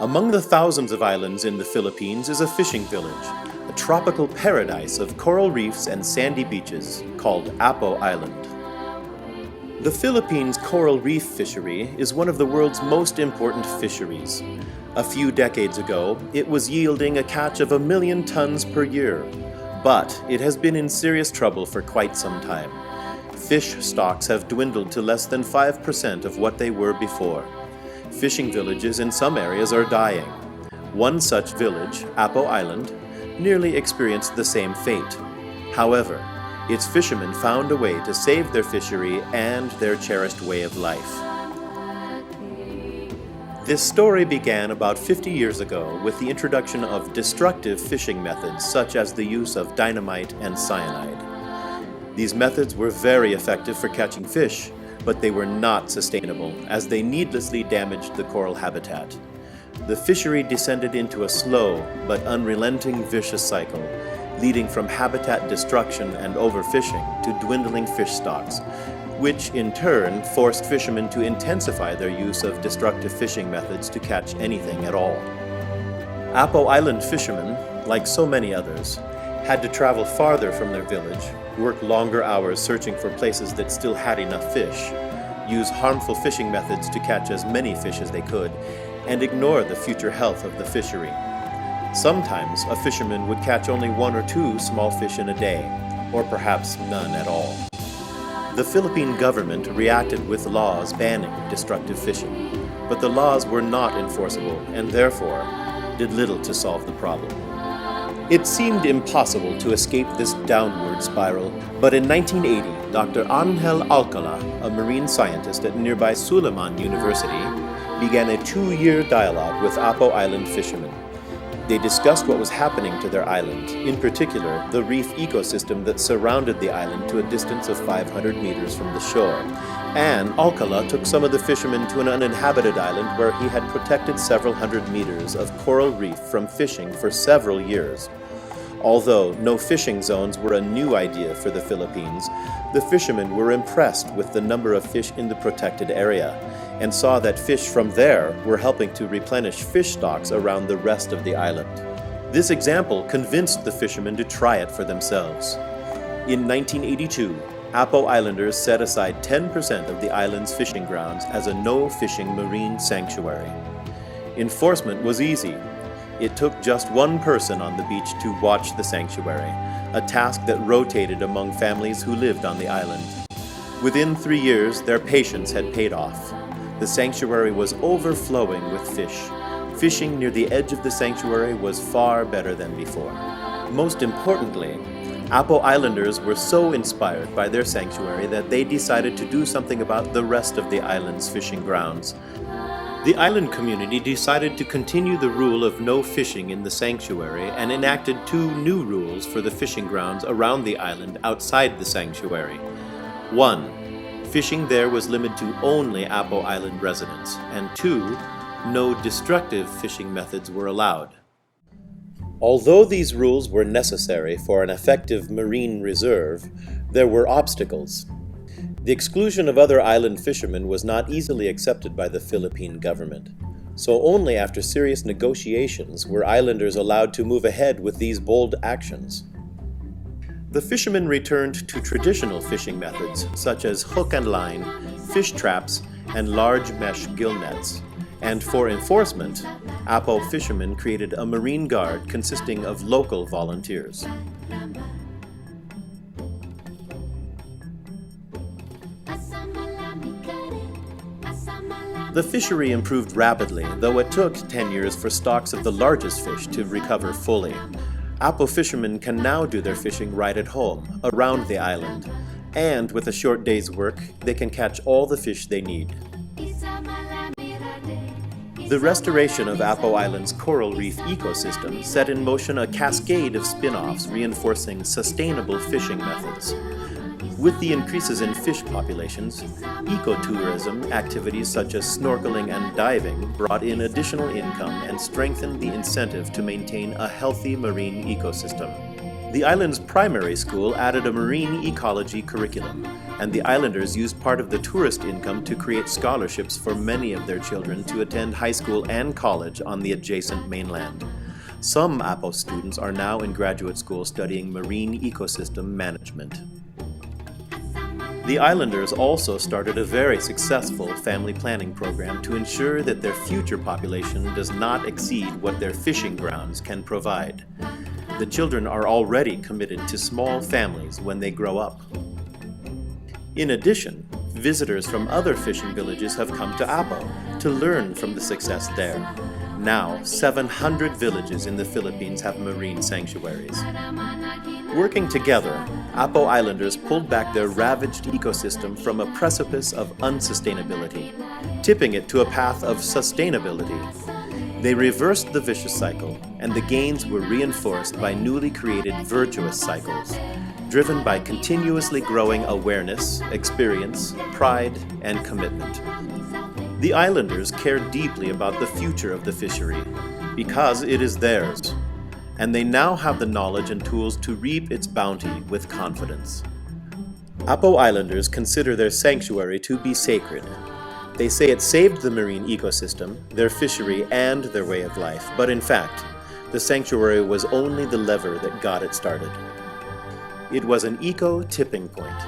Among the thousands of islands in the Philippines is a fishing village, a tropical paradise of coral reefs and sandy beaches called Apo Island. The Philippines coral reef fishery is one of the world's most important fisheries. A few decades ago, it was yielding a catch of 1 million tons per year, but it has been in serious trouble for quite some time. Fish stocks have dwindled to less than 5% of what they were before. Fishing villages in some areas are dying. One such village, Apo Island, nearly experienced the same fate. However, its fishermen found a way to save their fishery and their cherished way of life. This story began about 50 years ago with the introduction of destructive fishing methods such as the use of dynamite and cyanide. These methods were very effective for catching fish, but they were not sustainable as they needlessly damaged the coral habitat. The fishery descended into a slow but unrelenting vicious cycle, leading from habitat destruction and overfishing to dwindling fish stocks, which in turn forced fishermen to intensify their use of destructive fishing methods to catch anything at all. Apo Island fishermen, like so many others, had to travel farther from their village, work longer hours searching for places that still had enough fish, use harmful fishing methods to catch as many fish as they could, and ignore the future health of the fishery. Sometimes a fisherman would catch only 1 or 2 small fish in a day, or perhaps none at all. The Philippine government reacted with laws banning destructive fishing, but the laws were not enforceable and therefore did little to solve the problem. It seemed impossible to escape this downward spiral, but in 1980, Dr. Angel Alcala, a marine scientist at nearby Suleiman University, began a 2-year dialogue with Apo Island fishermen. They discussed what was happening to their island, in particular the reef ecosystem that surrounded the island to a distance of 500 meters from the shore. And Alcala took some of the fishermen to an uninhabited island where he had protected several hundred meters of coral reef from fishing for several years. Although no fishing zones were a new idea for the Philippines, the fishermen were impressed with the number of fish in the protected area and saw that fish from there were helping to replenish fish stocks around the rest of the island. This example convinced the fishermen to try it for themselves. In 1982, Apo Islanders set aside 10% of the island's fishing grounds as a no-fishing marine sanctuary. Enforcement was easy. It took just one person on the beach to watch the sanctuary, a task that rotated among families who lived on the island. Within 3 years, their patience had paid off. The sanctuary was overflowing with fish. Fishing near the edge of the sanctuary was far better than before. Most importantly, Apo Islanders were so inspired by their sanctuary that they decided to do something about the rest of the island's fishing grounds. The island community decided to continue the rule of no fishing in the sanctuary and enacted 2 new rules for the fishing grounds around the island outside the sanctuary. 1. Fishing there was limited to only Apo Island residents, and 2. No destructive fishing methods were allowed. Although these rules were necessary for an effective marine reserve, there were obstacles. The exclusion of other island fishermen was not easily accepted by the Philippine government, so only after serious negotiations were islanders allowed to move ahead with these bold actions. The fishermen returned to traditional fishing methods such as hook and line, fish traps, and large mesh gill nets. And for enforcement, Apo fishermen created a marine guard consisting of local volunteers. The fishery improved rapidly, though it took 10 years for stocks of the largest fish to recover fully. Apo fishermen can now do their fishing right at home, around the island, and with a short day's work, they can catch all the fish they need. The restoration of Apo Island's coral reef ecosystem set in motion a cascade of spin-offs reinforcing sustainable fishing methods. With the increases in fish populations, ecotourism activities such as snorkeling and diving brought in additional income and strengthened the incentive to maintain a healthy marine ecosystem. The island's primary school added a marine ecology curriculum, and the islanders used part of the tourist income to create scholarships for many of their children to attend high school and college on the adjacent mainland. Some Apo students are now in graduate school studying marine ecosystem management. The islanders also started a very successful family planning program to ensure that their future population does not exceed what their fishing grounds can provide. The children are already committed to small families when they grow up. In addition, visitors from other fishing villages have come to Apo to learn from the success there. Now, 700 villages in the Philippines have marine sanctuaries. Working together, Apo Islanders pulled back their ravaged ecosystem from a precipice of unsustainability, tipping it to a path of sustainability. They reversed the vicious cycle, and the gains were reinforced by newly created virtuous cycles, driven by continuously growing awareness, experience, pride, and commitment. The islanders care deeply about the future of the fishery, because it is theirs, and they now have the knowledge and tools to reap its bounty with confidence. Apo Islanders consider their sanctuary to be sacred. They say it saved the marine ecosystem, their fishery, and their way of life, but in fact, the sanctuary was only the lever that got it started. It was an eco-tipping point.